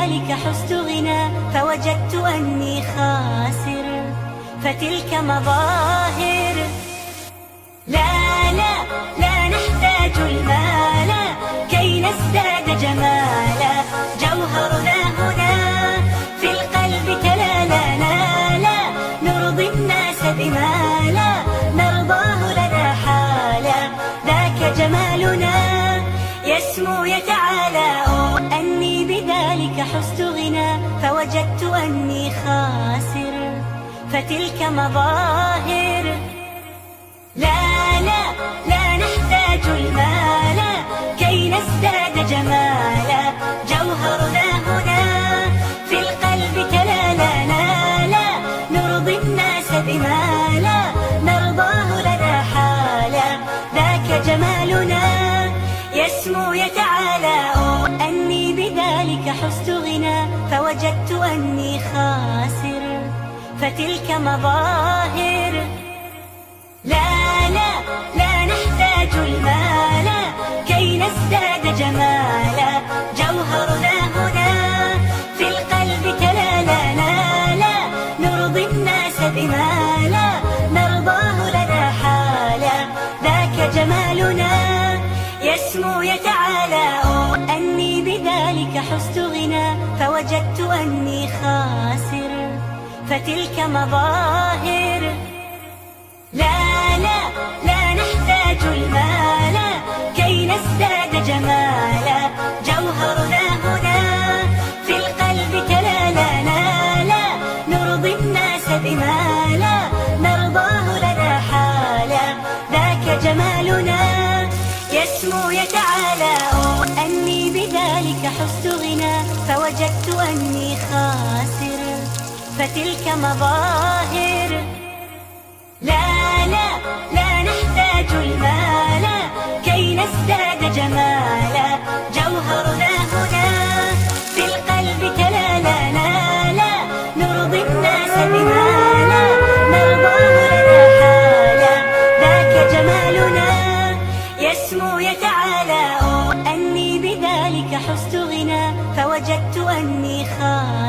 بذلك حزت غنى فوجدت أني خاسر، فتلك مظاهر. لا لا لا نحتاج المال كي نزداد جمالا، جوهرنا هنا في القلب تلالانا، لا نرضي الناس بما لا نرضاه لنا حالا، ذاك جمالنا يسمو يتعالى. أني بذلك حزت غنى فوجدت أني خاسر، فتلك مظاهر. لا لا لا نحتاج المال كي نزداد جمالا، جوهرنا هنا في القلب تلالانا، لا نرضي الناس بما لا نرضاه لنا حالا، ذاك جمالنا يسمو يتعالى. أني بذلك حزت غنى فوجدت أني خاسر، فتلك مظاهر. لا لا لا نحتاج المال كي نزداد جمالا، جوهرنا هنا في القلب تلالانا، لا نرضي الناس بما لا نرضاه لنا حالا، ذاك جمالنا يسمو يتعالى. أني بذلك حزت غنى فوجدت أني خاسر، فتلك مظاهر. لا لا لا نحتاج المال كي نزداد جمالا، جوهرنا هنا في القلب تلالانا، لا نرضي الناس بما لا نرضاه لنا حالا، ذاك جمالنا يسمو يتعالى. أني بذلك حزت غنى فوجدت أني خاسر، فتلك مظاهر. لا لا لا نحتاج المال كي نزداد جمالا، جوهرنا هنا في القلب تلالانا، لا نرضي الناس بما لا نرضاه لنا حالا، ذاك جمالنا يسمو يتعالى. أني بذلك حزت غنى فوجدت أني خاسر،